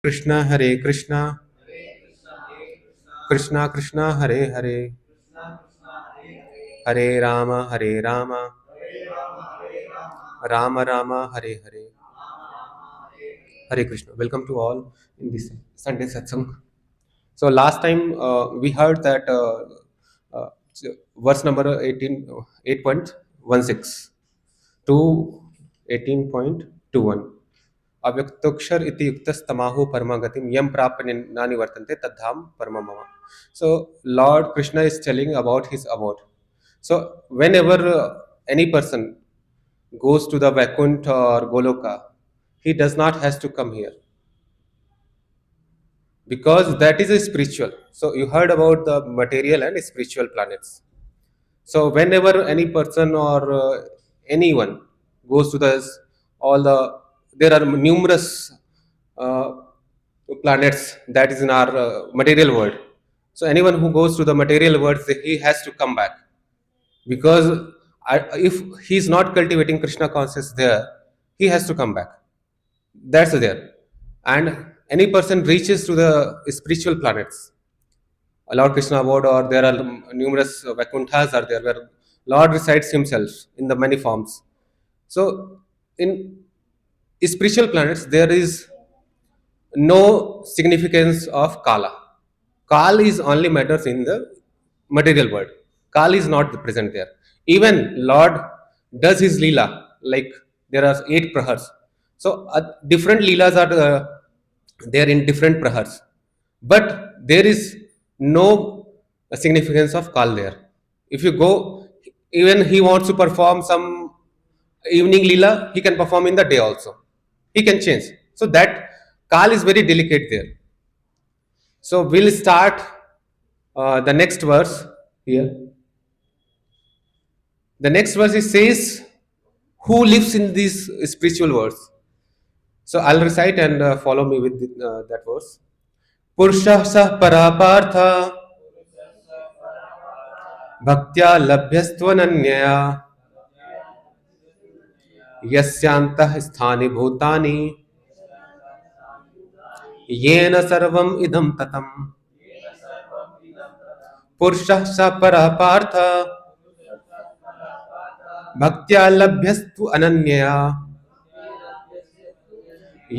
Krishna Hare Krishna, Krishna Krishna Hare Hare, Hare Rama Hare Rama, Rama Rama Hare Hare. Hare Krishna. Welcome to all in this Sunday satsang. So last time we heard that verse number 18, 8.16 to 18.21. Avyaktoksher iti yuktas tamahu parmagatim yam nani vartante tadham paramamama. So Lord Krishna is telling about his abode. So whenever any person goes to the Vaikuntha or Goloka, he does not has to come here because that is a spiritual. So you heard about the material and spiritual planets. So whenever any person or anyone goes to all the there are numerous uh, planets that is in our material world. So anyone who goes to the material world, he has to come back because if he is not cultivating Krishna consciousness there, he has to come back. That's there, and any person reaches to the spiritual planets Lord Krishna abode, or there are numerous Vakunthas are there where Lord resides himself in the many forms. So, in spiritual planets, there is no significance of Kala. Kal is only matters in the material world. Kal is not present there. Even Lord does his Leela, like there are 8 prahars. So, different Leelas are there in different prahars. But there is no significance of Kal there. If you go, even he wants to perform some evening Leela, he can perform in the day also. He can change. So that Kal is very delicate there. So we'll start the next verse here. The next verse it says, "Who lives in these spiritual words?" So I'll recite and follow me with that verse. Pursha sah parapartha भक्त्या लभ्यस्त्वनन्यया यस्यान्तः स्थानि भूतानि येन सर्वम् इदं ततम् पुरुषः स परः पार्थ भक्त्या लभ्यस्तु अनन्यया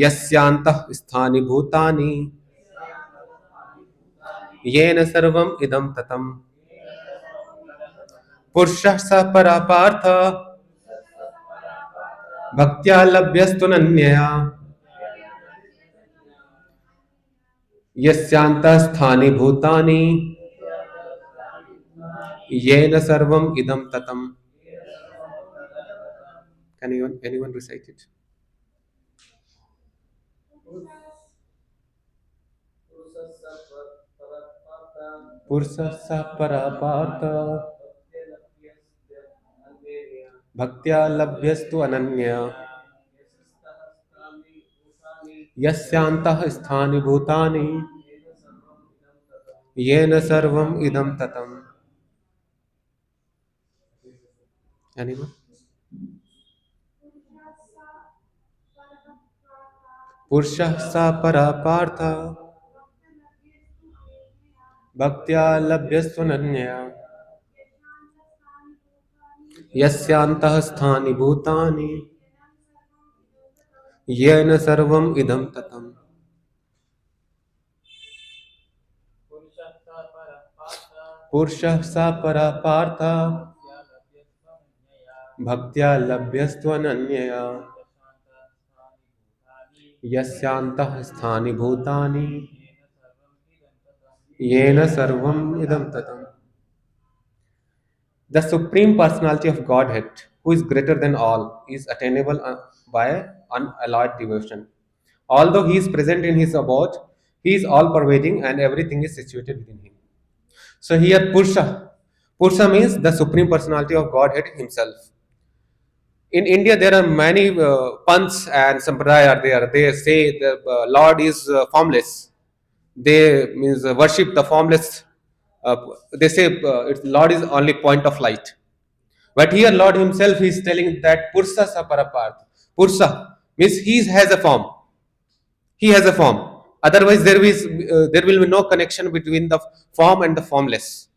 यस्यान्तः स्थानि भूतानि येन सर्वम् इदं ततम् पुरुषः स परः पार्थ भक्त्या लभ्यस्तुनन्यया यस्यान्तः स्थानि भूतानि येन सर्वम् इदं ततम्. Can anyone recite it? Pursah sa parapartha bhaktya labhyastu ananya yasyantah sthani bhutani yena sarvam idam tatam. Anyone? Pursah sa parapartha bhaktya labhyastu ananya yasyantah sthani bhutani yena sarvam idam tatam. Pursha sa parapartha bhaktya labhyastvananyaya yasyantah sthani bhutani yena sarvam idam tatam. The Supreme Personality of Godhead, who is greater than all, is attainable by unalloyed devotion. Although he is present in his abode, he is all pervading and everything is situated within him. So here Purusha. Purusha means the Supreme Personality of Godhead himself. In India, there are many panths and sampradaya are there. They say the Lord is formless. They means worship the formless. They say Lord is only point of light. But here Lord himself is telling that Pursa Saparaparth. Pursa means he has a form. He has a form. Otherwise, there will be no connection between the form and the formless.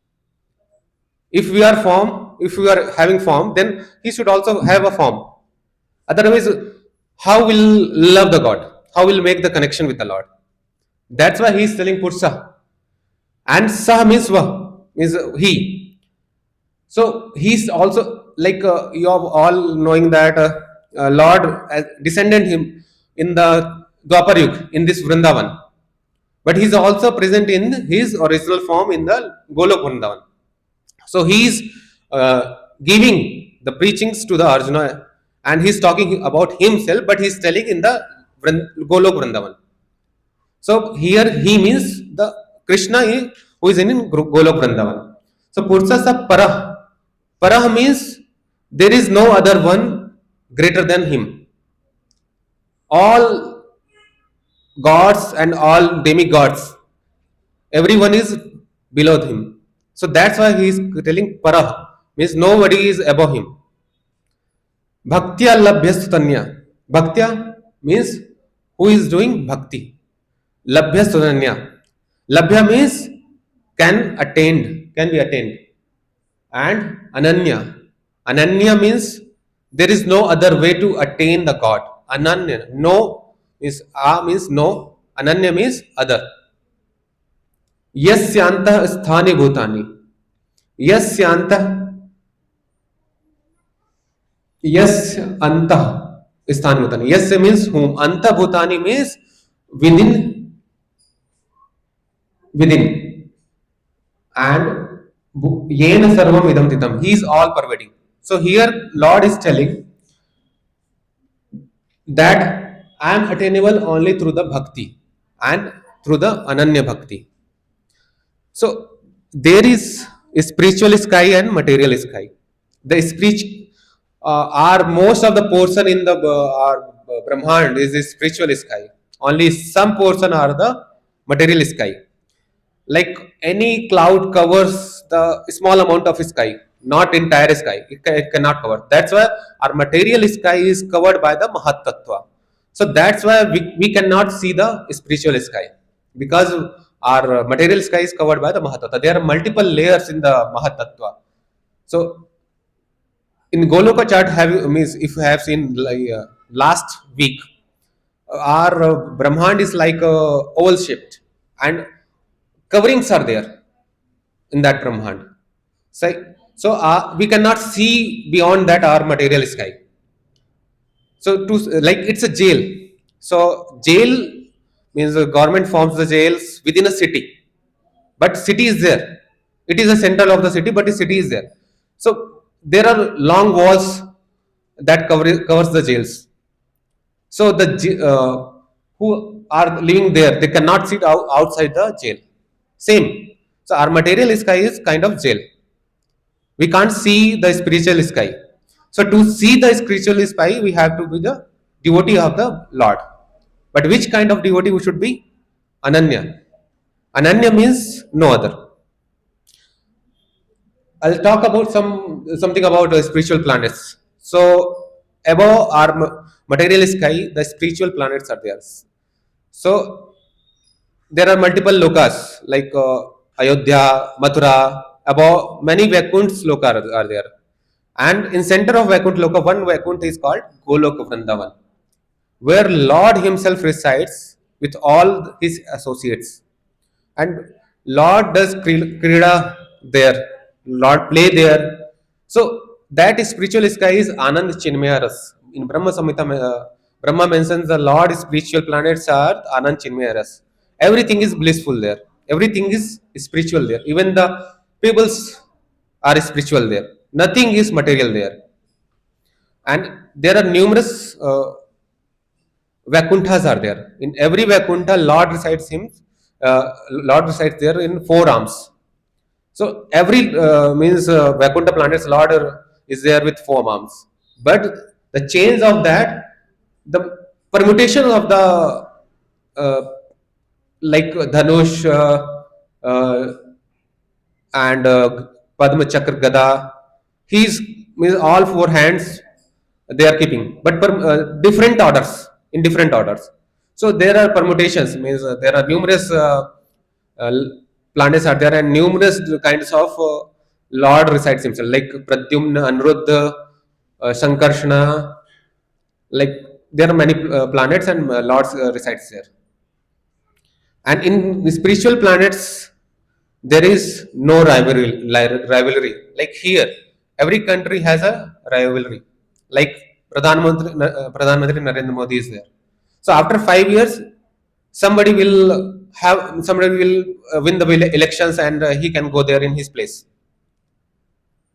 If we are form, if we are having form, then he should also have a form. Otherwise, how will love the God? How will make the connection with the Lord? That's why he is telling Pursa. And Sah means means he. So he's also like you are all knowing that Lord descended him in the Dwapar Yug in this Vrindavan, but he's also present in his original form in the Golok Vrindavan. So he's giving the preachings to the Arjuna, and he's talking about himself, but he's telling in the Golok Vrindavan. So here he means the Krishna who is in Golok Vrindavan. So Pursasa Parah. Parah means there is no other one greater than him. All gods and all demigods, everyone is below him. So that's why he is telling Parah, means nobody is above him. Bhaktya labhyastanya. Bhaktya means who is doing bhakti. Labhyastanya. Labhya means can be attained. And Ananya. Ananya means there is no other way to attain the God. Ananya. No means no. Ananya means other. Yasyanta sthani bhutani. Yasyanta Yes anta sthani bhutani. Yes means whom. Anta bhutani means within within. And yena sarvam idam titam. He is all pervading. So here Lord is telling that I am attainable only through the bhakti and through the ananya bhakti. So there is a spiritual sky and material sky. The speech are most of the portion in the our Brahmand is the spiritual sky. Only some portion are the material sky. Like any cloud covers the small amount of sky, not entire sky. It cannot cover. That's why our material sky is covered by the Mahat Tattva. So that's why we cannot see the spiritual sky, because our material sky is covered by the Mahat Tattva. There are multiple layers in the Mahat Tattva. So in Goloka chart, means if you have seen like, last week, our Brahmand is like oval shaped, and coverings are there in that Brahmand. So we cannot see beyond that our material sky. So to like it's a jail. So jail means the government forms the jails within a city, but city is there. It is the center of the city, but the city is there. So there are long walls that covers the jails. So who are living there, they cannot sit outside the jail. Same. So our material sky is kind of jail. We can't see the spiritual sky. So to see the spiritual sky, we have to be the devotee of the Lord. But which kind of devotee we should be? Ananya. Ananya means no other. I'll talk about something about spiritual planets. So above our material sky, the spiritual planets are there. So there are multiple lokas like Ayodhya, Mathura. Above many Vaikuntha loka are there, and in center of Vaikuntha loka, one Vaikuntha is called Goloka Vrindavan, where Lord Himself resides with all His associates, and Lord does krida there, Lord play there. So that spiritual sky is Anand Chinmaya Ras. In Brahma Samhita, Brahma mentions the Lord spiritual planets are Anand Chinmaya Ras. Everything is blissful there. Everything is spiritual there. Even the peoples are spiritual there. Nothing is material there. And there are numerous Vakunthas are there. In every Vakuntha, Lord resides there in four arms. So every means Vakuntha planet's Lord is there with four arms. But the change of that, the permutation of the like Dhanush and Padma Chakra Gada, he's means all four hands they are keeping, but different orders in different orders. So there are permutations, means there are numerous uh, planets are there, and numerous kinds of Lord resides himself, like Pradyumna, Anuruddha, Shankarshana, like there are many planets and Lords resides there. And in the spiritual planets, there is no rivalry. Like here, every country has a rivalry. Like Pradhan Mantri Narendra Modi is there. So after 5 years, somebody will win the elections, and he can go there in his place.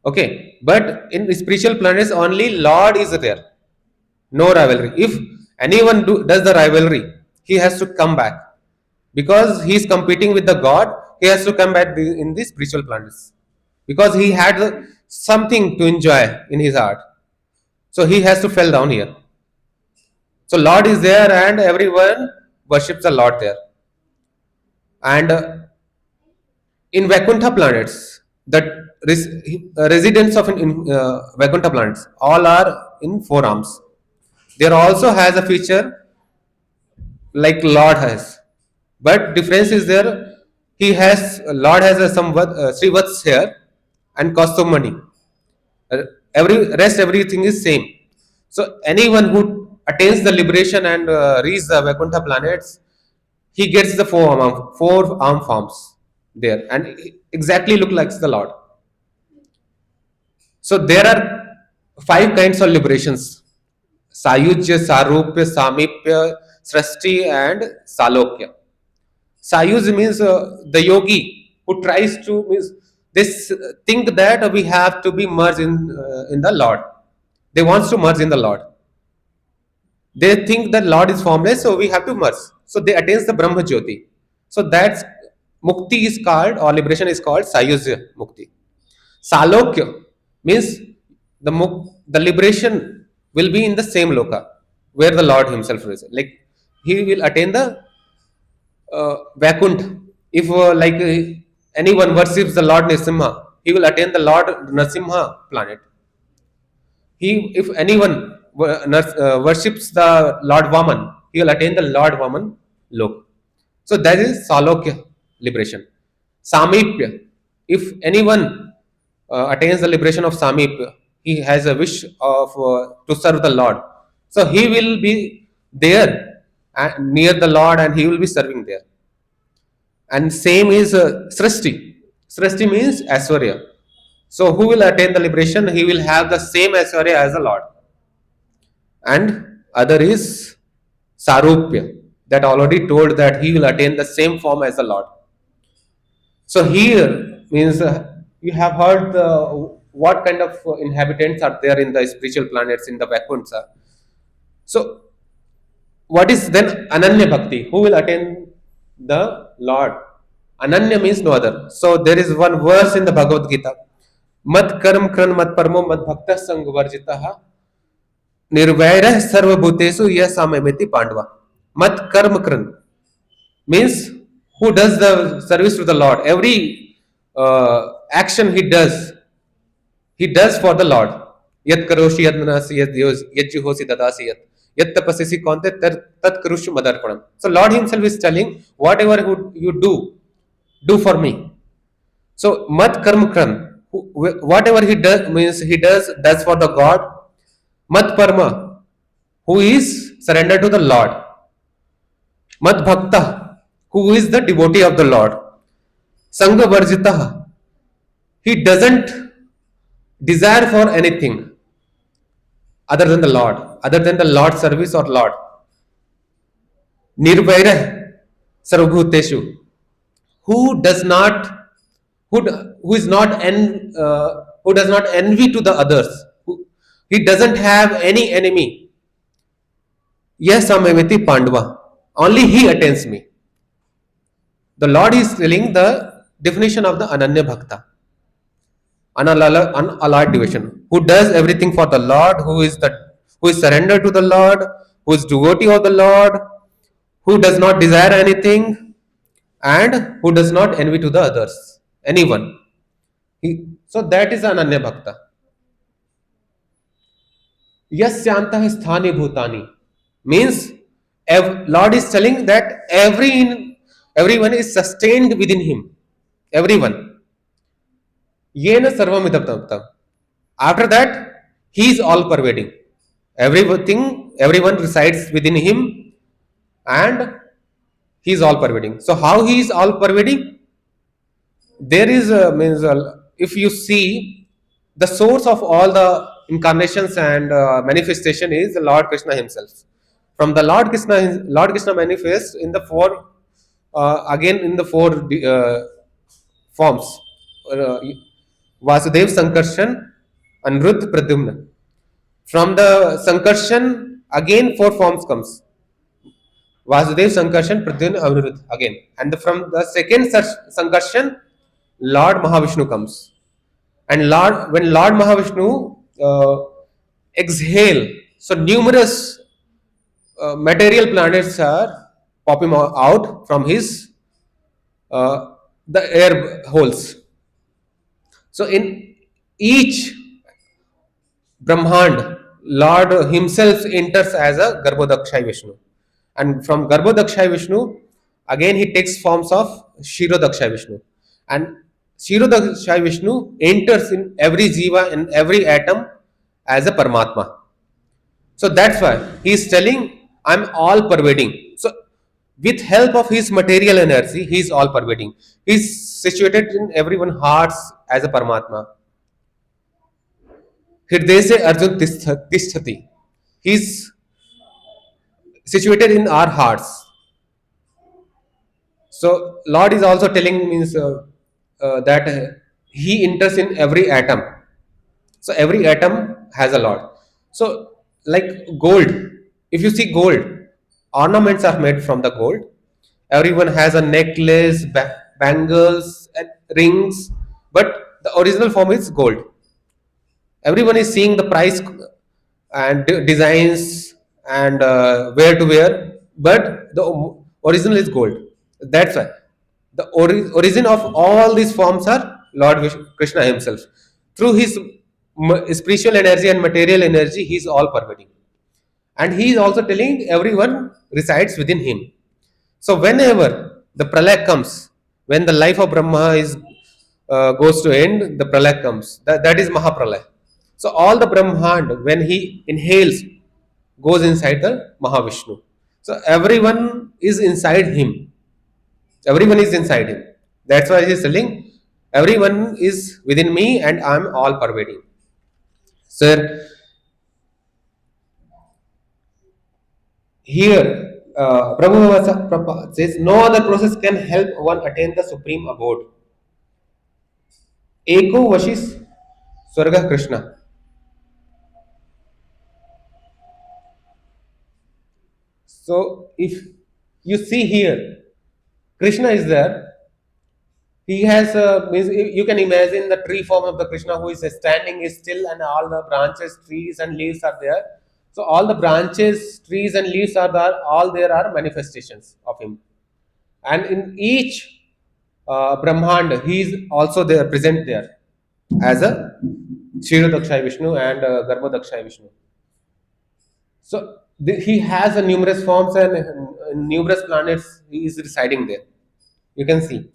Okay, but in the spiritual planets, only Lord is there. No rivalry. If anyone does the rivalry, he has to come back, because he is competing with the God. He has to come back in the spiritual planets, because he had something to enjoy in his heart. So he has to fell down here. So Lord is there, and everyone worships the Lord there. And in Vaikuntha planets, the residents of Vaikuntha planets all are in four arms. There also has a feature like Lord has, but difference is there. Lord has a somewhat Srivats here and Kostomani. Uh, everything is same. So anyone who attains the liberation and reaches the Vaikuntha planets, he gets the four arm forms there, and exactly look like the Lord. So there are five kinds of liberations: Sayujya, Sarupya, Samipya, Srasti, and Salokya. Sayuj means the yogi who tries to means this think that we have to be merged in the Lord. They wants to merge in the Lord. They think that Lord is formless, so we have to merge. So they attains the Brahma Jyoti. So that's Mukti is called, or liberation is called Sayujya Mukti. Salokya means the liberation will be in the same loka where the Lord Himself is. Like he will attain the Vaikunt. If anyone worships the Lord Nrsimha, he will attain the Lord Nrsimha planet. If anyone worships the Lord Vaman, he will attain the Lord Vaman lok. So that is Salokya liberation. Samipya. If anyone attains the liberation of Samipya, he has a wish of to serve the Lord. So he will be there near the Lord, and he will be serving there. And same is Srishti. Srishti means Aswarya. So who will attain the liberation? He will have the same Aswarya as the Lord. And other is Sarupya, that already told that he will attain the same form as the Lord. So here means you have heard what kind of inhabitants are there in the spiritual planets in the Vaikuntha. So what is then Ananya Bhakti? Who will attain the Lord? Ananya means no other. So there is one verse in the Bhagavad Gita. Mat karm kran mat parmo mat bhakta sang varjitaha nirvairah sarvabhutesu yasamameti pandava. Mat karm kran means who does the service to the Lord. Every action he does for the Lord. Yat karoshi yat manasi yat juhosi dadasi yat. Yat tapasisi konte tat karushu madarpanam. So Lord Himself is telling, whatever you do for me. So mat karm kran, whatever he does means he does for the God. Mat parma, who is surrendered to the Lord. Mat bhakta, who is the devotee of the Lord. Sangha varjita, he doesn't desire for anything other than the Lord, other than the Lord's service or Lord. Nirvaira sarvabhuteshu, who does not who is not who does not envy to the others. He doesn't have any enemy. Yes, Amamiti Pandava. Only he attains me. The Lord is telling the definition of the Ananya Bhakta. Unalloyed devotion. Who does everything for the Lord, who is surrendered to the Lord, who is devotee of the Lord, who does not desire anything, and who does not envy to the others. Anyone. So that is Ananya Bhakta. Yasyantah sthani bhutani means Lord is telling that everyone is sustained within him. Everyone. Yena sarvamidam tam. After that, he is all pervading. Everything, everyone resides within him, and he is all pervading. So how he is all pervading? There is a means if you see, the source of all the incarnations and manifestation is the Lord Krishna himself. From the Lord Krishna manifests in the four, again in the four forms, uh, Vasudev, Sankarshan, Anirudh, Pradyumna. From the Sankarshan, again four forms comes: Vasudev, Sankarshan, Pradyumna, Anirudh again. And from the second Sankarshan, Lord Mahavishnu comes. And when Lord Mahavishnu exhale, so numerous material planets are popping out from his the air holes. So in each Brahmand, Lord himself enters as a Garbhodakshay Vishnu. And from Garbhodakshay Vishnu, again he takes forms of Shirodakshay Vishnu. And Shirodakshay Vishnu enters in every jiva, in every atom as a Paramatma. So that's why he is telling, I'm all pervading. So with help of his material energy, he is all pervading. He is situated in everyone's hearts as a Paramatma. Hriday se Arjun tisthati. He is situated in our hearts. So Lord is also telling means that he enters in every atom. So every atom has a Lord. So like gold, if you see gold, ornaments are made from the gold. Everyone has a necklace, bangles, and rings, but the original form is gold. Everyone is seeing the price and designs and where to wear, but the original is gold. That's why the origin of all these forms are Lord Krishna himself. Through his spiritual energy and material energy, he is all pervading, and he is also telling everyone resides within him. So whenever the pralaya comes, when the life of Brahma is goes to end, the pralaya comes. That is Mahapralaya. So all the Brahmand, when he inhales, goes inside the Mahavishnu. So everyone is inside him. Everyone is inside him. That's why he is telling, everyone is within me and I am all pervading. Sir, here Prabhu says, no other process can help one attain the supreme abode. Eko Vashis Swarga Krishna. So if you see here, Krishna is there. He has you can imagine the tree form of the Krishna who is standing is still, and all the branches, trees, and leaves are there. So all the branches, trees, and leaves are there. All there are manifestations of him, and in each Brahmand, he is also there, present there as a Kshirodakshay Vishnu and Garbhodakshay Vishnu. So he has a numerous forms and numerous planets. He is residing there. You can see.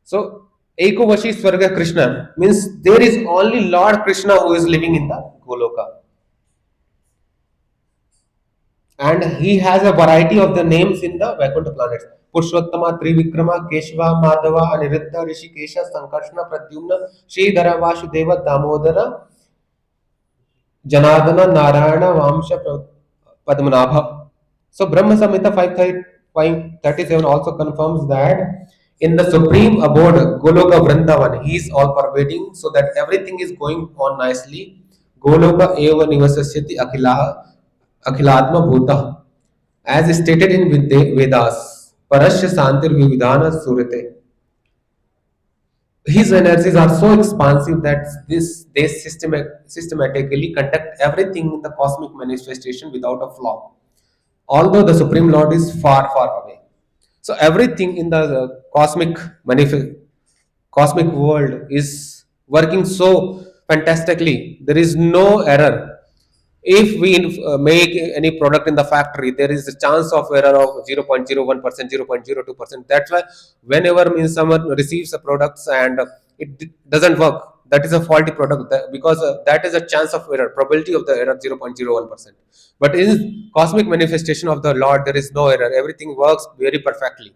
So Eko Vashi Swarga Krishna means there is only Lord Krishna who is living in the Goloka, and he has a variety of the names in the Vaikuntha planets. Purushotama, Trivikrama, Keshava, Madhava, Aniruddha, Rishikesha, Sankarshana, Pradyumna, Sridhara, Vasudeva, Damodara, Janardana, Narayana, Vamsha, Padmanabha. So Brahma Samhita 537 also confirms that in the supreme abode, Goloka Vrindavan, he is all pervading, so that everything is going on nicely. Goloka eva nivasasyati akhilatma bhuta. As stated in Vedas, Parasya Santir Vividhana Surate. His energies are so expansive that they systematically conduct everything in the cosmic manifestation without a flaw. Although the Supreme Lord is far, far away. So everything in the cosmic world is working so fantastically. There is no error If we make any product in the factory, there is a chance of error of 0.01%, 0.02%. That's why whenever means someone receives a products and doesn't work, that is a faulty product, because that is a chance of error, probability of the error 0.01%. But in cosmic manifestation of the Lord, there is no error, everything works very perfectly.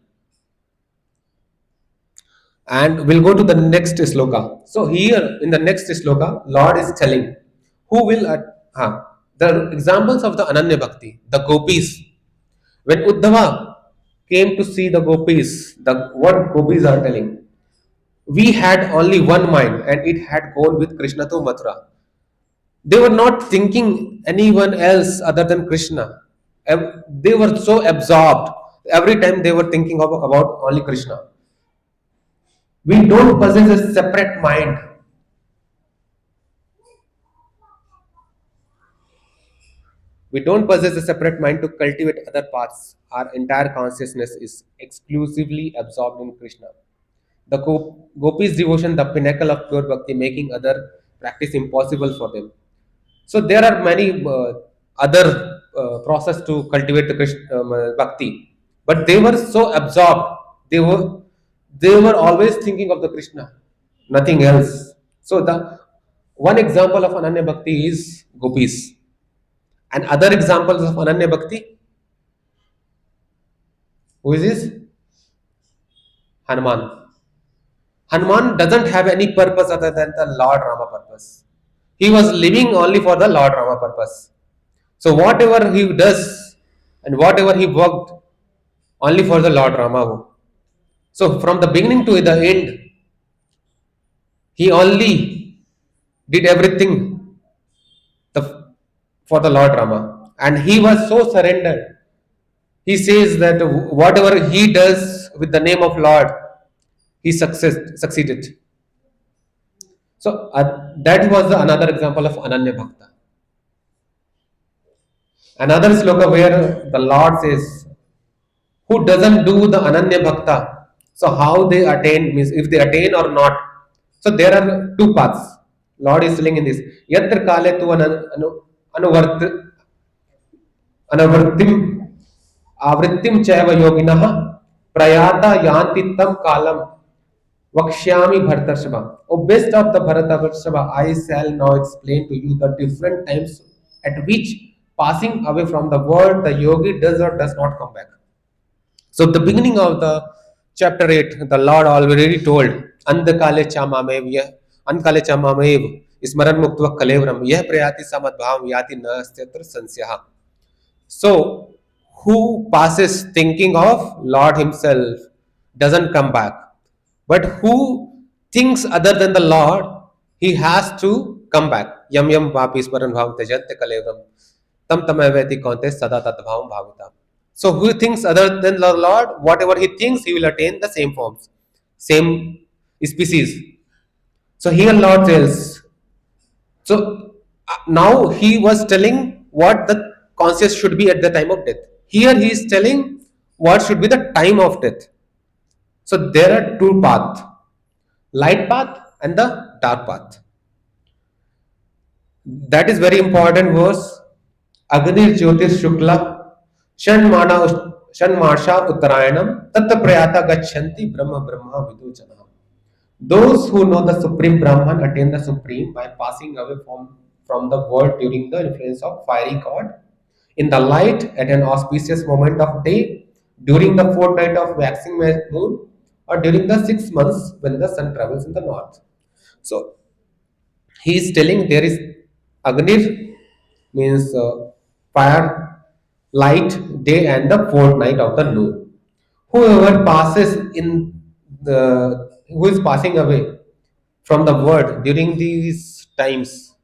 And we'll go to the next sloka. So here in the next sloka, Lord is telling who will the examples of the Ananya Bhakti, the gopis. When Uddhava came to see the gopis, the what gopis are telling, we had only one mind and it had gone with Krishna to Mathura. They were not thinking anyone else other than Krishna. They were so absorbed. Every time they were thinking about only Krishna. We don't possess a separate mind. We don't possess a separate mind to cultivate other paths. Our entire consciousness is exclusively absorbed in Krishna. The gopis' devotion, the pinnacle of pure bhakti, making other practice impossible for them. So there are many other process to cultivate the Krishna, bhakti, but they were so absorbed. They were always thinking of the Krishna, nothing else. So the one example of Ananya Bhakti is gopis, and other examples of Ananya Bhakti, who is this? Hanuman. Hanuman doesn't have any purpose other than the Lord Rama purpose. He was living only for the Lord Rama purpose. So whatever he does and whatever he worked, only for the Lord Rama. So from the beginning to the end, he only did everything for the Lord Rama. And he was so surrendered. He says that whatever he does with the name of Lord, he succeeded. So that was another example of Ananya Bhakta. Another sloka where the Lord says, who doesn't do the Ananya Bhakta, so how they attain, means if they attain or not. So there are two paths. Lord is telling in this. Yatra kale tu anavrittim avrittim chaiva yoginah prayata yanti tam kalam vakshyami bhartarshava. O best of the Bharatavarshava, I shall now explain to you the different times at which passing away from the world the yogi does or does not come back. So the beginning of the chapter 8, the Lord already told, Andakale chamamev yah, Ankale chamamev, Ismaran muktva kalevram, yah prayati samadbhavam yati nastyatra sansyaha. So, who passes thinking of Lord Himself doesn't come back. But who thinks other than the Lord, he has to come back. Yam yam papi smaran bhavam tejante kalevram. Tam tamaveti konte sada tat bhavam bhavita. So who thinks other than the Lord, whatever he thinks, he will attain the same forms, same species. So here Lord tells. So now he was telling what the conscious should be at the time of death. Here he is telling what should be the time of death. So there are two paths, light path and the dark path. That is very important verse. Agnir Jyotir Shukla Shanmarsha Uttarayanam Tatta Prayata Gachanti Brahma Brahma Viduchana. Those who know the Supreme Brahman attain the Supreme by passing away from the world during the influence of fiery god, in the light at an auspicious moment of day, during the fortnight of waxing moon, or during the 6 months when the sun travels in the north. So he is telling there is Agnir means fire, light, day, and the fortnight of the noon. Whoever passes in who is passing away from the world during these times,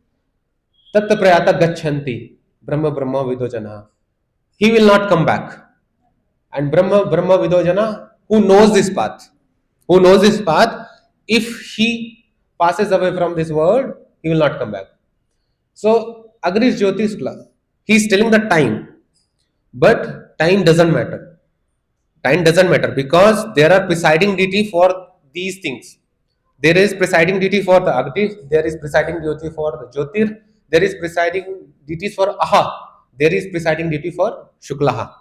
tatta prayata gachanti, Brahma Brahma Vidojana. He will not come back. And Brahma Brahma Vidojana, who knows this path, if he passes away from this world, he will not come back. So Agrish Jyotish, he is telling the time, but time doesn't matter. Time doesn't matter because there are presiding deity for these things. There is presiding deity for the Agni, there is presiding deity for the Jyotir, there is presiding deities for Aha, there is presiding deity for Shuklaha.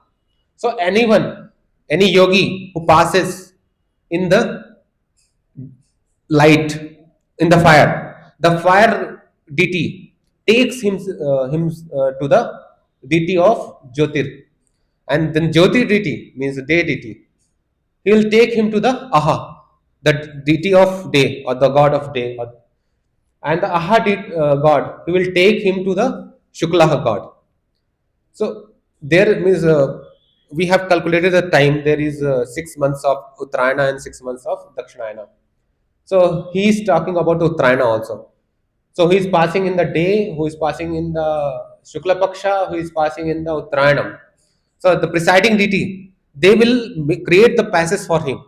So anyone, any yogi who passes in the light, in the fire deity takes him to the deity of Jyotir. And then Jyoti deity means day deity. He will take him to the Aha, the deity of day or the god of day. And the god, he will take him to the Shuklaha god. So there means we have calculated the time. There is 6 months of Uttarayana and 6 months of Dakshinayana. So he is talking about Uttarayana also. So he is passing in the day, who is passing in the Shukla Paksha, who is passing in the Uttarayanam. So the presiding deity, they will create the passes for him.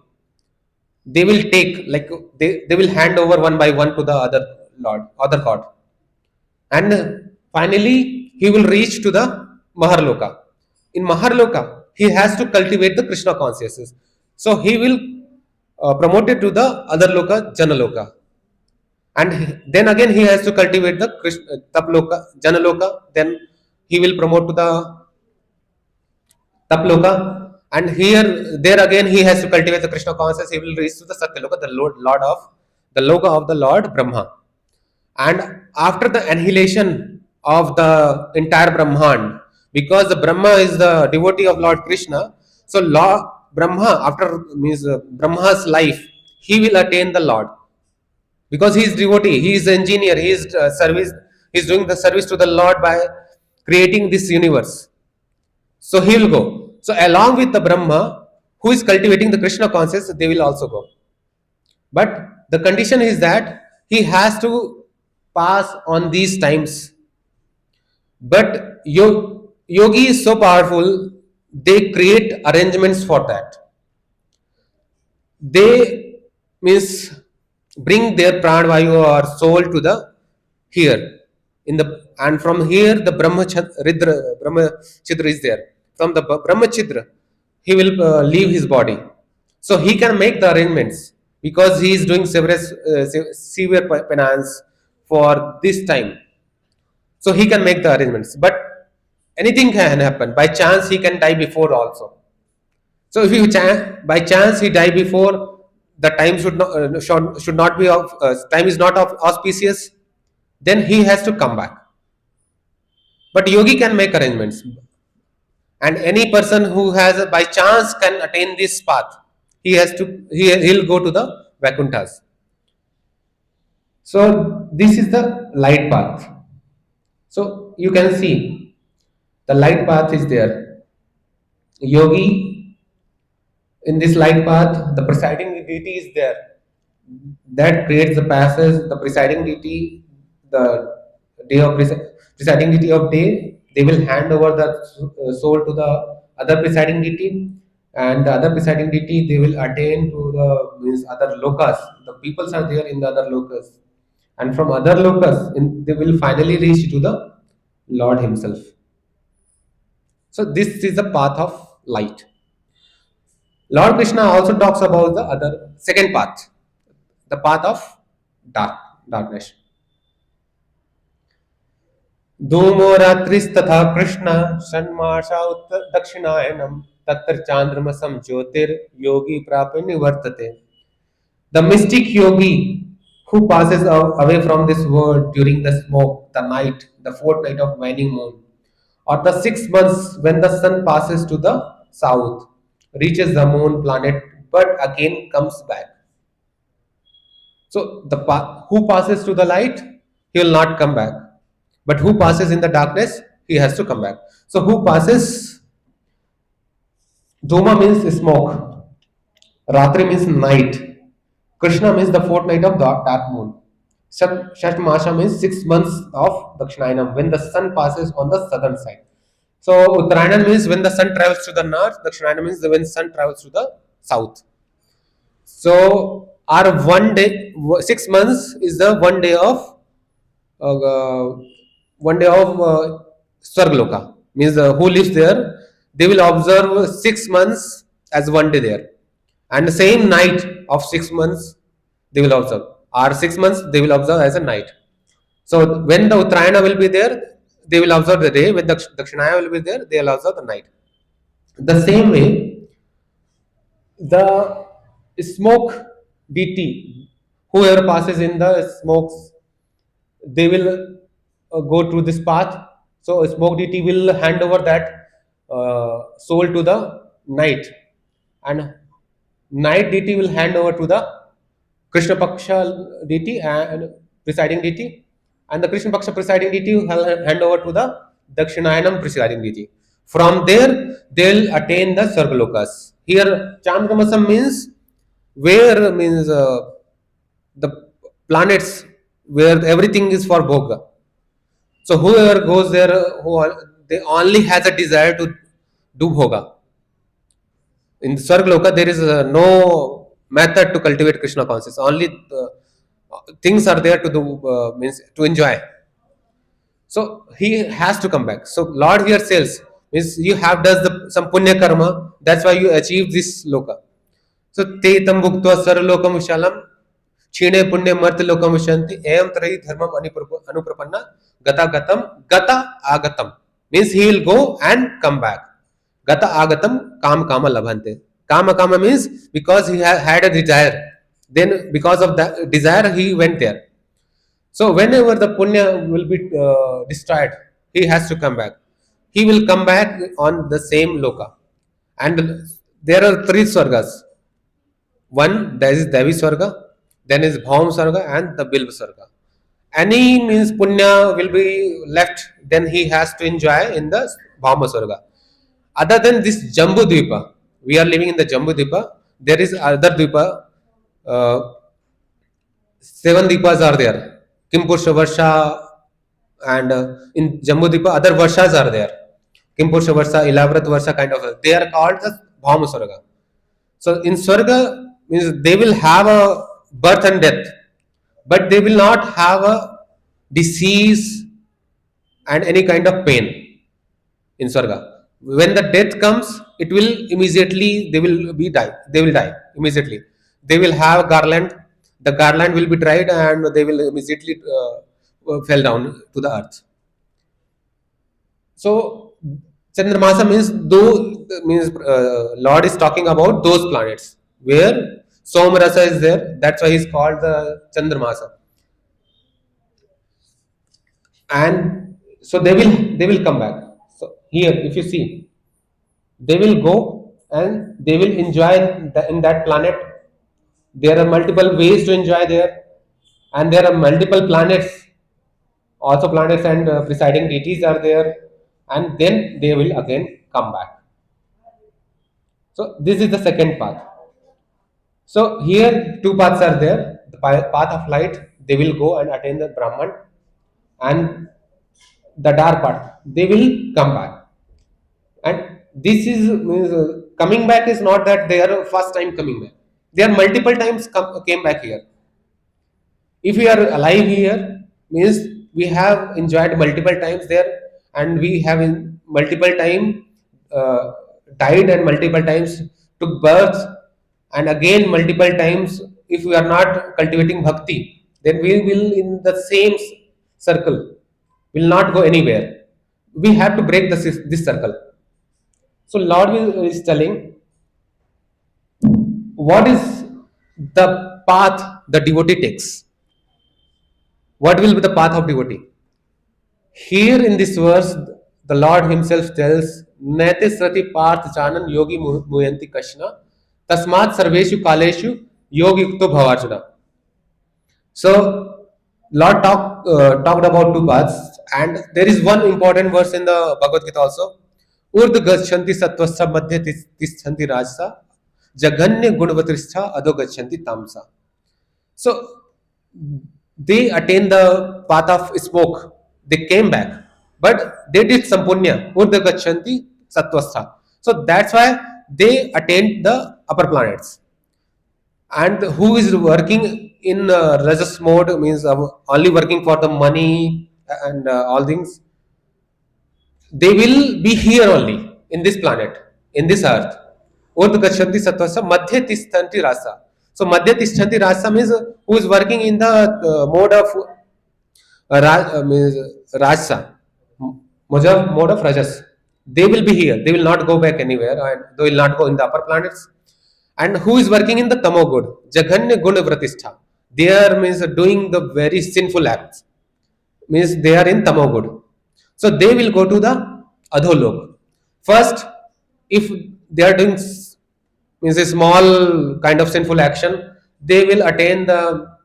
They will take, like, they will hand over one by one to the other god. And finally, he will reach to the Maharloka. In Maharloka, he has to cultivate the Krishna consciousness. So he will promote it to the other loka, Janaloka. And then again, he has to cultivate the Taploka, Janaloka. Then he will promote to the Taploka. And here, there again, he has to cultivate the Krishna consciousness. He will reach to the Satyaloka, the Loka of the Lord Brahma. And after the annihilation of the entire Brahman, because the Brahma is the devotee of Lord Krishna, so Lord Brahma, after means Brahma's life, he will attain the Lord, because he is devotee, he is engineer, he is doing the service to the Lord by creating this universe. So he will go. So along with the Brahma, who is cultivating the Krishna consciousness, they will also go. But the condition is that he has to pass on these times. But yogi is so powerful, they create arrangements for that. They means bring their pranavayu or soul to the here in the, and from here the Brahmachidra is there. From the Brahmachidra, he will leave his body. So he can make the arrangements because he is doing severe penance for this time. So he can make the arrangements. But anything can happen. By chance, he can die before also. So if by chance he die before, the time should not be of time is not of auspicious, then he has to come back. But yogi can make arrangements, and any person who has by chance can attain this path. He'll go to the Vakunthas. So this is the light path. So you can see the light path is there. Yogi, in this light path, the presiding deity is there. That creates the passes. The presiding deity, the day of presiding deity of day, they will hand over the soul to the other presiding deity, and the other presiding deity they will attain to the means other lokas. The peoples are there in the other lokas, and from other lokas, they will finally reach to the Lord Himself. So this is the path of light. Lord Krishna also talks about the other second path, the path of darkness. धूमो रात्रिस्तथा Krishna षण्मासा दक्षिणायनम तत्र चांद्रमसम ज्योतिर योगी प्राप्य निवर्तते. The mystic yogi who passes away from this world during the smoke, the night, the fortnight of waning moon, or the 6 months when the sun passes to the south, reaches the moon planet, but again comes back. So who passes to the light, he will not come back. But who passes in the darkness, he has to come back. So who passes? Dhuma means smoke. Ratri means night. Krishna means the fortnight of dark moon. Shashmasha means 6 months of Dakshinayana, when the sun passes on the southern side. So Uttarayana means when the sun travels to the north. Dakshinayana means when the sun travels to the south. So our 1 day, 6 months is the 1 day of Swargaloka, means who lives there, they will observe 6 months as 1 day there, and the same night of 6 months they will observe, or 6 months they will observe as a night. So when the Uttarayana will be there, they will observe the day. When the Dakshinaya will be there, they will observe the night. The same way, the smoke DT, whoever passes in the smokes, they will go through this path. So smoke DT will hand over that soul to the night, and night DT will hand over to the Krishna Paksha DT and presiding DT, and the Krishna Paksha presiding DT will hand over to the Dakshinayanam presiding DT. From there, they'll attain the Sargalokas. Here, Chandramasam means where means the planets where everything is for bhoga. So whoever goes there, they only has a desire to do bhoga. In Swargaloka, there is no method to cultivate Krishna consciousness. Only things are there to do means to enjoy. So he has to come back. So Lord here says means you have does some punya karma. That's why you achieve this loka. So te tam bhuktva saralokam vishalam क्षीणे पुण्य मर्त लोकम विशंति एवं त्रयी धर्मम अनुप्रपन्ना gata gatam gata agatam means he will go and come back. Gata agatam kam kama labhante. Kama kama means because he had a desire, then because of that desire he went there. So whenever the punya will be destroyed, he has to come back. He will come back on the same loka, and there are three swargas. One, there is Devi Swarga, then is Bhaum Swarga, and the Bilb Swarga. Any means Punya will be left, then he has to enjoy in the Bhauma Swarga. Other than this Jambu Dvipa, we are living in the Jambu Dvipa, there is other Dvipa, uh, seven Dvipas are there. Kimpursha Varsha, and in Jambu Dvipa, other Varshas are there. Kimpursha Varsha, elaborate Varsha kind of, they are called the Bhauma Swarga. So in Swarga, means they will have a birth and death, but they will not have a disease and any kind of pain in Swarga. When the death comes, it will immediately they will die immediately. They will have garland, the garland will be dried and they will immediately fell down to the earth. So Chandramasa means though means Lord is talking about those planets where Somarasa is there. That's why he's called the Chandramasa. And so they will come back. So here, if you see, they will go and they will enjoy in that planet. There are multiple ways to enjoy there, and there are multiple planets. Also, planets and presiding deities are there, and then they will again come back. So this is the second path. So here two paths are there. The path of light, they will go and attain the Brahman, and the dark path, they will come back. And this is means coming back is not that they are first time coming back. They are multiple times came back here. If we are alive here, means we have enjoyed multiple times there, and we have in multiple time uh, died and multiple times took birth, and again multiple times if we are not cultivating bhakti, then we will in the same circle, will not go anywhere. We have to break this circle. So Lord is telling what is the path the devotee takes. What will be the path of devotee? Here in this verse, the Lord Himself tells, "Nete srati parth chanan yogi muyanti kashna, tasmat sarveshu kaleshu yogi yukto bhavarjuna." So, Lord talked about two paths, and there is one important verse in the Bhagavad Gita also. Urd gachanti satvasa madhya tischanti rajsa, jaganya gunvatrishtha adho gachanti tamsa. So, they attained the path of smoke. They came back, but they did some punya. Urda gachanti satvastha. So that's why they attained the upper planets. And who is working in rajas mode means only working for the money and all things. They will be here only in this planet, in this earth. Urd gachanti satvastha madhya tishtanti rasa. So madhya tishtanti rasa means who is working in the mode of means Rajsa, mode of Rajas. They will be here. They will not go back anywhere, and they will not go in the upper planets. And who is working in the Tamo good? Jaganya Guna Vratishtha. They are means doing the very sinful acts. Means they are in Tamo good. So they will go to the Adholok. First, if they are doing means a small kind of sinful action, they will attain the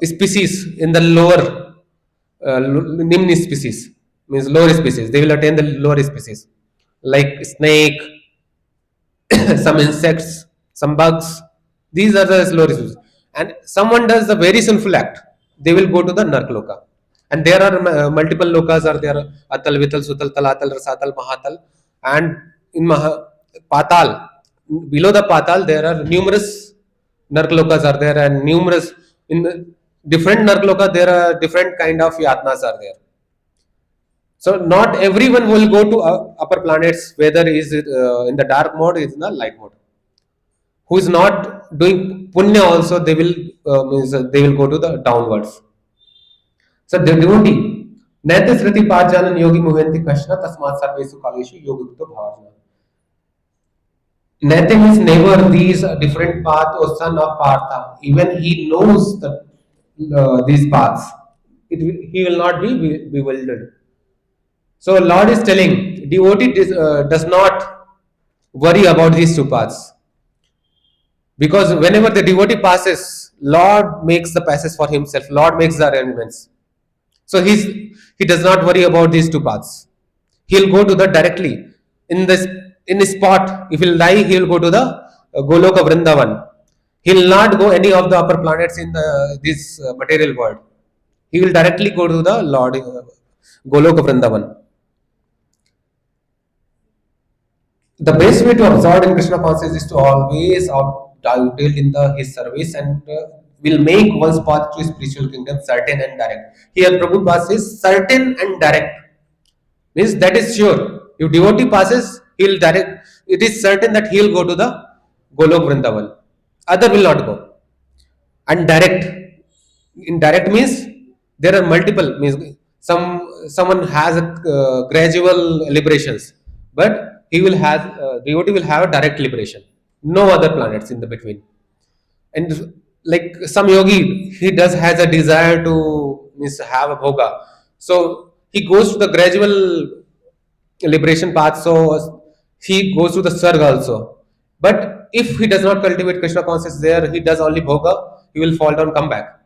species in the lower nimni species, means lower species. They will attain the lower species like snake, some insects, some bugs. These are the lower species. And someone does a very sinful act, they will go to the narkloka. And there are multiple lokas are there: atal, vital, sutal, talatal, rasatal, mahatal. And in patal, below the patal, there are numerous narklokas are there, and numerous in different narkloka there are different kind of yatnas are there. So not everyone will go to upper planets, whether is it in the dark mode, is in the light mode. Who is not doing punya also, they will means they will go to the downwards. So the devotee, Naita Sriti Pajanan Yogi Muvanti Krishna Tasmat Sarvesu Kaleshu Yogi Bhutto Bhavana. Nothing is never these different path or son of Partha. Even he knows these paths. He will not be bewildered. So Lord is telling devotee does not worry about these two paths, because whenever the devotee passes, Lord makes the passes for himself. Lord makes the arrangements. So he does not worry about these two paths. He'll go to the directly in this in the spot. If he'll die, he'll go to the Goloka Vrindavan. He'll not go any of the upper planets in this material world. He will directly go to the Lord Goloka Vrindavan. The best way to absorb in Krishna consciousness is to always outdale in his service, and will make one's path to spiritual kingdom certain and direct. Here Prabhupada says certain and direct, means that is sure. If devotee passes, he'll direct. It is certain that he'll go to the Golok Vrindavan. Other will not go. And direct. Indirect means there are multiple, means someone has a gradual liberations, but he will have devotee will have a direct liberation. No other planets in the between. And like some yogi, he does has a desire to means have a bhoga, so he goes to the gradual liberation path. So he goes to the Sarg also. But if he does not cultivate Krishna consciousness there, he does only bhoga, he will fall down, come back.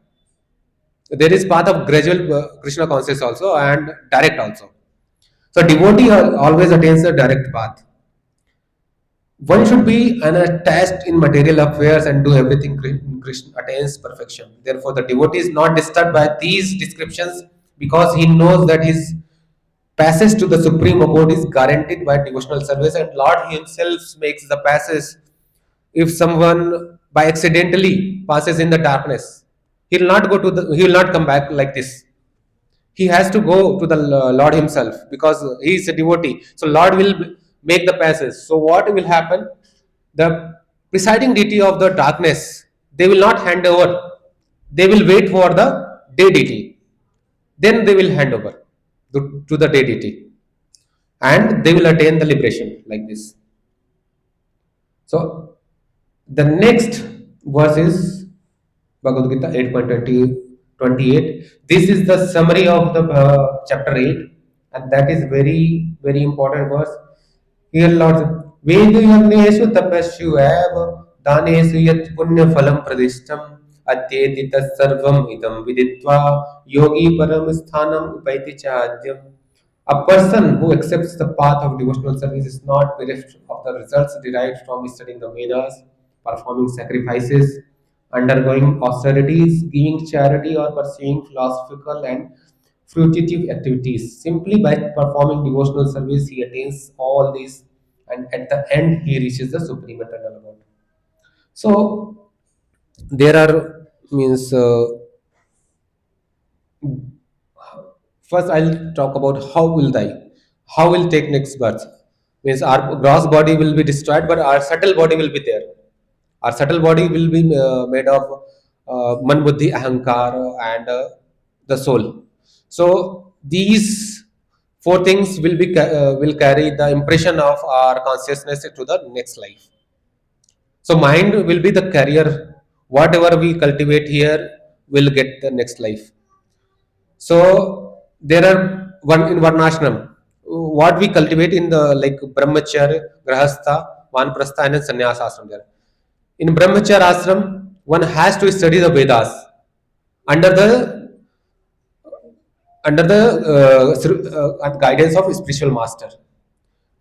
There is path of gradual Krishna consciousness also and direct also. So devotee always attains the direct path. One should be unattached in material affairs and do everything Krishna attains perfection. Therefore, the devotee is not disturbed by these descriptions, because he knows that his passage to the supreme abode is guaranteed by devotional service, and Lord himself makes the passage. If someone by accidentally passes in the darkness, he will not come back like this. He has to go to the Lord himself, because he is a devotee. So Lord will make the passage. So what will happen? The presiding deity of the darkness, they will not hand over. They will wait for the day deity. Then they will hand over to the day deity, and they will attain the liberation like this. So the next verse is Bhagavad Gita 8.28. This is the summary of the chapter 8, and that is very, very important verse. Here Lord Vedu Yagneshu Tapashu Eva Danesu Yat Punya Phalam Pradishtam Atyeti Tat Sarvam Idam Viditva Yogi Paramisthanam Upaiti Chadyam. A person who accepts the path of devotional service is not bereft of the results derived from studying the Vedas, performing sacrifices, undergoing austerities, giving charity, or pursuing philosophical and fruitive activities. Simply by performing devotional service, he attains all these, and at the end, he reaches the supreme eternal abode. So there are means first I'll talk about how will die, how will take next birth. Means our gross body will be destroyed, but our subtle body will be there. Our subtle body will be made of man, buddhi, ahankar, and the soul. So these four things will carry the impression of our consciousness to the next life. So mind will be the carrier. Whatever we cultivate here will get the next life. So there are one in varnashram, what we cultivate in the like brahmacharya, grahastha, vanprastha and sannyasa ashram there. In brahmacharya ashram, one has to study the Vedas under the guidance of spiritual master,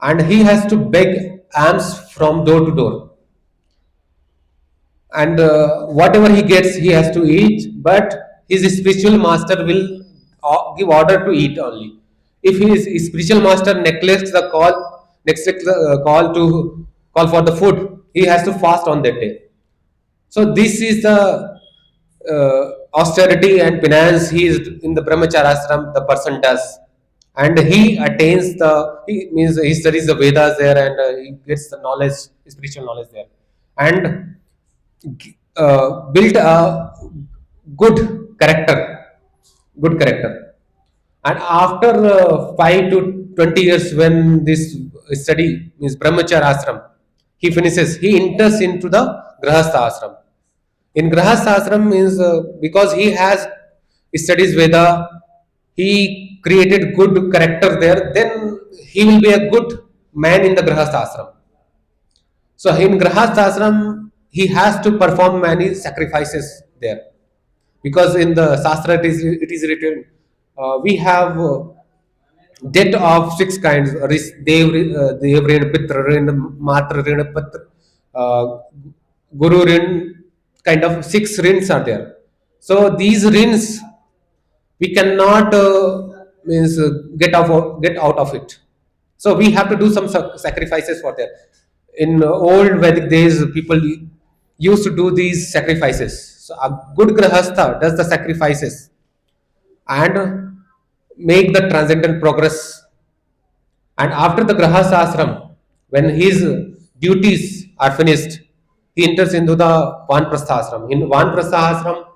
and he has to beg alms from door to door, and whatever he gets he has to eat, but his spiritual master will give order to eat only. If his spiritual master neglects the call to call for the food, he has to fast on that day. So this is the austerity and penance he is in the brahmacharya ashram the person does, and he attains the, he means he studies the Vedas there, and he gets the knowledge, spiritual knowledge there, and built a good character, good character. And after 5 to 20 years, when this study means brahmacharya ashram he finishes, he enters into the grahastha ashram. In grahastha ashram means because he has studies Veda, he created good character there, then he will be a good man in the grahastha ashram. So in grahastha ashram, he has to perform many sacrifices there, because in the shastra it is written, we have debt of six kinds: dev rin, pitra rin, matra rin, patra, guru rin, kind of six rins are there. So these rins we cannot means get out of it. So we have to do some sacrifices for that. In old Vedic days, people used to do these sacrifices. So a good grahastha does the sacrifices and make the transcendental progress. And after the grahastha ashram, when his duties are finished, he enters into the vanprastha ashram. In vanprastha ashram,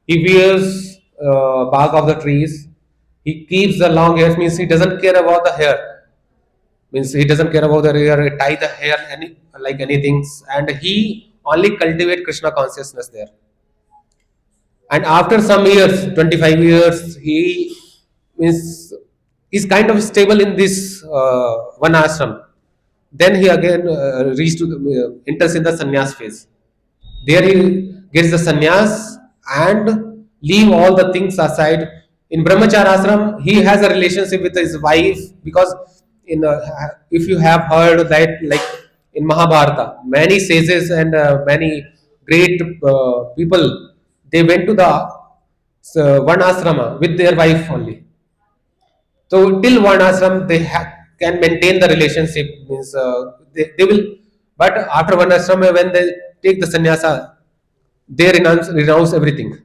he wears bark of the trees. He keeps the long hairs, means he doesn't care about the hair. Means he doesn't care about the hair, tie the hair like anything, and he only cultivate Krishna consciousness there. And after some years, 25 years, he means is kind of stable in this one ashram. Then he again reaches to enters in the sannyas phase. There he gets the sannyas and leave all the things aside. In brahmacharya ashram, he has a relationship with his wife, because in if you have heard that, like in Mahabharata, many sages and many great people, they went to the one ashrama with their wife only. So till one ashram they can maintain the relationship, means they will, but after one ashram when they take the sannyasa, they renounce everything,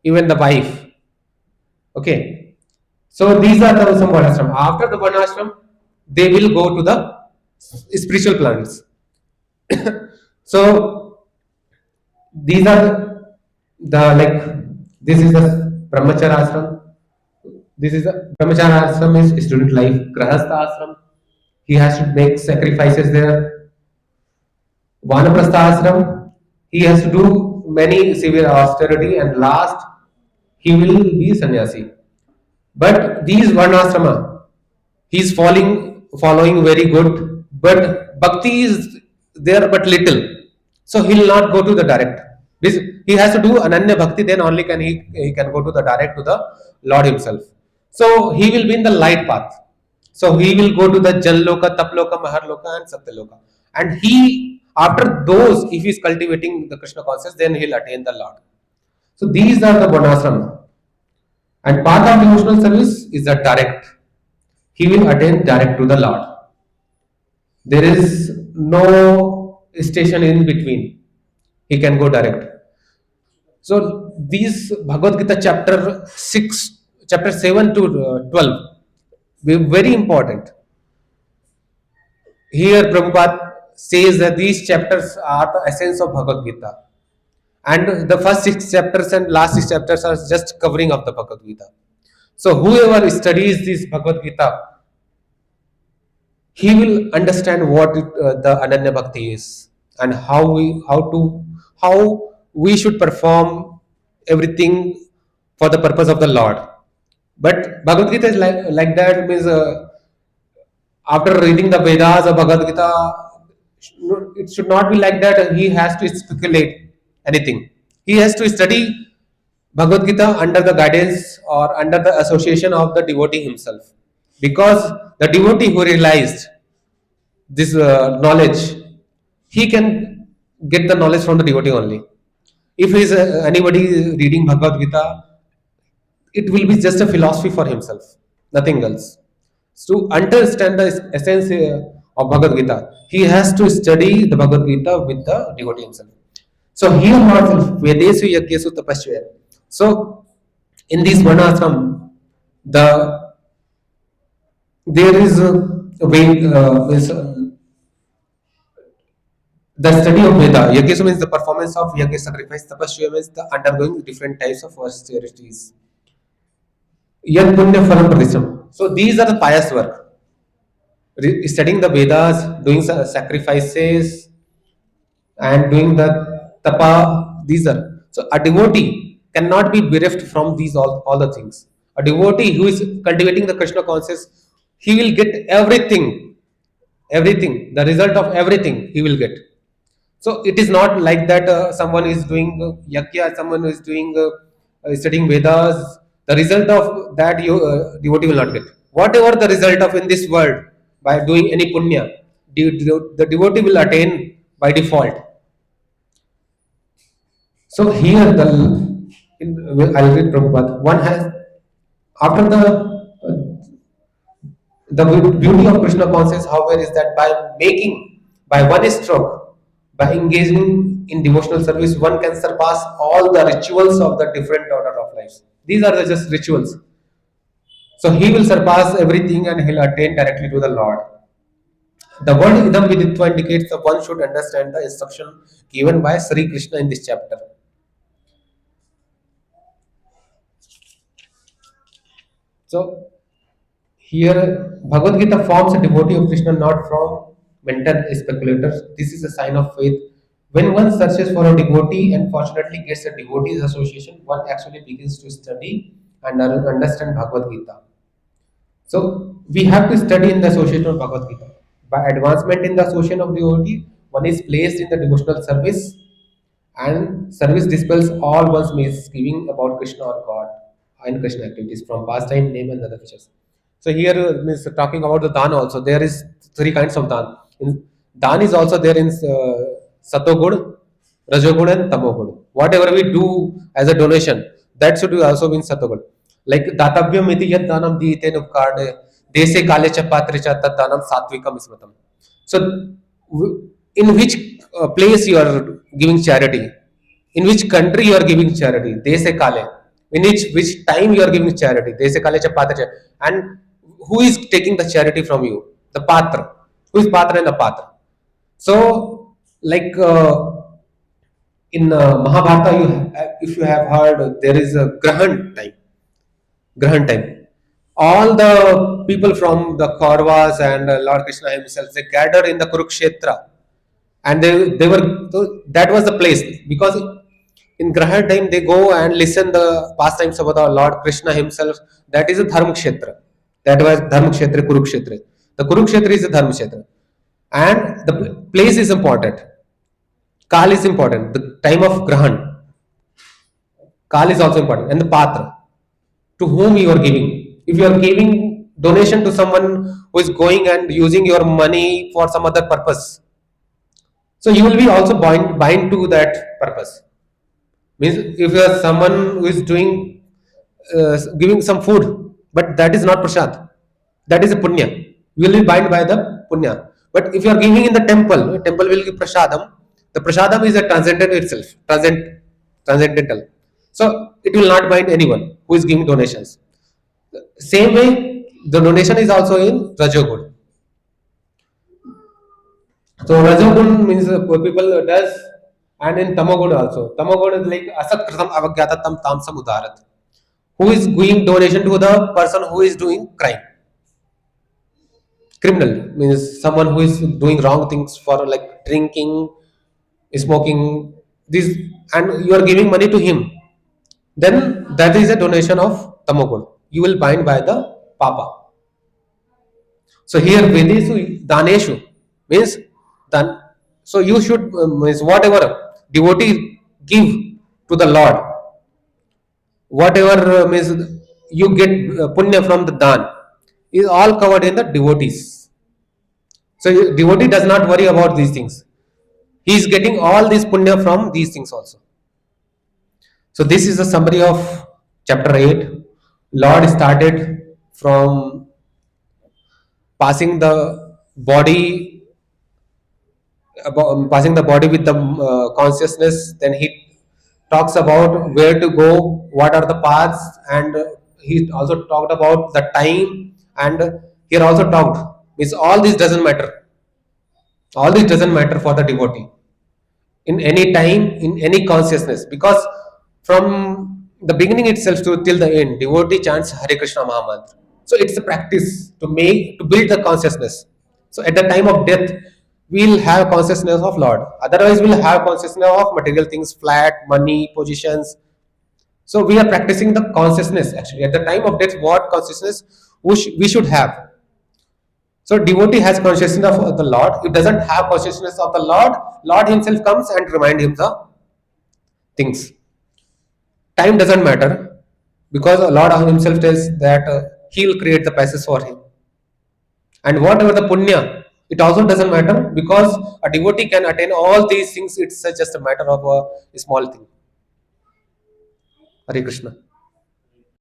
even the wife. Okay, so these are the some one ashram. After the one ashram, they will go to the spiritual planets. So these are the like, this is the brahmacharya ashram. This is a brahmacharya ashram is student life. Grahastha ashram, he has to make sacrifices there. Vanaprastha ashram, he has to do many severe austerity, and last he will be sannyasi. But these varnashrama, he is following very good, but bhakti is there but little, so he will not go to the direct. He has to do ananya bhakti, then only can he can go to the direct to the Lord himself. So he will be in the light path. So he will go to the Jalloka, Taploka, Maharloka, and Satyaloka. And he, after those, if he is cultivating the Krishna consciousness, then he'll attain the Lord. So these are the Varnashrama. And path of devotional service is the direct. He will attain direct to the Lord. There is no station in between. He can go direct. So these Bhagavad Gita chapter 7 to 12, very important. Here Prabhupada says that these chapters are the essence of Bhagavad Gita. and the first six chapters and last six chapters are just covering of the Bhagavad Gita. So whoever studies this Bhagavad Gita, he will understand what the Ananya Bhakti is, and how we should perform everything for the purpose of the Lord. But Bhagavad Gita is like that, means after reading the Vedas or Bhagavad Gita, it should not be like that. He has to speculate anything. He has to study Bhagavad Gita under the guidance or under the association of the devotee himself. Because the devotee who realized this knowledge, he can get the knowledge from the devotee only. If is anybody reading Bhagavad Gita, it will be just a philosophy for himself, nothing else. To understand the essence of Bhagavad Gita, he has to study the Bhagavad Gita with the devotee himself. So here what Vedesu Yagyesu Tapasya. So in this Varnashram, there is a way the study of Veda. Yagyesu means the performance of Yagya sacrifice. Tapasya means the undergoing different types of austerities. Yad punya phalam pradisham. So these are the pious work. Studying the Vedas, doing sacrifices, and doing the tapa. These are, so a devotee cannot be bereft from these all the things. A devotee who is cultivating the Krishna consciousness, he will get everything, everything. The result of everything he will get. So it is not like that someone is doing yakya, someone is doing studying Vedas. The result of that devotee will not get. Whatever the result of in this world by doing any punya, the devotee will attain by default. So here I'll read Prabhupada. One has after the beauty of Krishna consciousness, however, is that by one stroke, by engaging in devotional service, one can surpass all the rituals of the different order of lives. These are just rituals. So he will surpass everything and he'll attain directly to the Lord. The word idam viditva indicates that one should understand the instruction given by Sri Krishna in this chapter. So here Bhagavad Gita forms a devotee of Krishna not from mental speculators. This is a sign of faith. When one searches for a devotee and fortunately gets a devotee's association, one actually begins to study and understand Bhagavad Gita. So we have to study in the association of Bhagavad Gita. By advancement in the association of devotee, one is placed in the devotional service, and service dispels all one's misgiving about Krishna or God and Krishna activities from pastime, name, and other features. So here means talking about the dan also. There is three kinds of dan. Dan is also there in Satogud, Rajogud, and Tamogud. Whatever we do as a donation, that should also be in Satogud. Like Datavyam iti yad danam dite nupkade, dese kale cha patre cha tat danam satvikam ismatam. So in which place you are giving charity, in which country you are giving charity, dese kale, in which time you are giving charity, dese kale cha patre cha, and who is taking the charity from you, the patra, who is patra and the patra. So like in Mahabharata, if you have heard, there is a Grahan time. Grahan time. All the people from the Kauravas and Lord Krishna himself, they gather in the Kurukshetra, and they were, so that was the place, because in Grahan time they go and listen the pastimes of the Lord Krishna himself. That is a Dharma Kshetra. That was Dharma Kshetra, Kurukshetra. The Kurukshetra is a Dharma Kshetra, and the place is important. Kal is important. The time of Grahan, Kal is also important, and the Patra, to whom you are giving. If you are giving donation to someone who is going and using your money for some other purpose, so you will be also bind to that purpose. Means if you are someone who is doing giving some food, but that is not prasad, that is a punya. You will be bind by the punya. But if you are giving in the temple will give prasadam. The prasadam is a transcendental itself, transcendental. So it will not bind anyone who is giving donations. Same way, the donation is also in Rajogud. So Rajogud means people does, And in Tamagod also, Tamagod is like asat kratam avagyata tam tamsam udarat, who is giving donation to the person who is doing crime. Criminal means someone who is doing wrong things for like drinking, smoking, this, and you are giving money to him, then that is a donation of Tamagod. You will bind by the Papa. So here Vedesu Daneshu means dan. So you should means whatever devotee give to the Lord, whatever means you get punya from the dan, is all covered in the devotees. So devotee does not worry about these things. He is getting all this punya from these things also. So this is a summary of chapter 8. Lord started from passing the body, passing the body with the consciousness. Then he talks about where to go, what are the paths, and he also talked about the time. And here also talked means all this doesn't matter. All this doesn't matter for the devotee in any time, in any consciousness, because from the beginning itself to till the end, devotee chants Hare Krishna Mahamantra. So it's a practice to make to build the consciousness. So at the time of death, we'll have consciousness of Lord. Otherwise, we'll have consciousness of material things, flat, money, positions. So we are practicing the consciousness actually. At the time of death, what consciousness we should have? So devotee has consciousness of the Lord. It doesn't have consciousness of the Lord. Lord Himself comes and remind him the things. Time doesn't matter because Lord Himself tells that He will create the passage for him. And whatever the punya, it also doesn't matter because a devotee can attain all these things. It's just a matter of a small thing. Hare Krishna.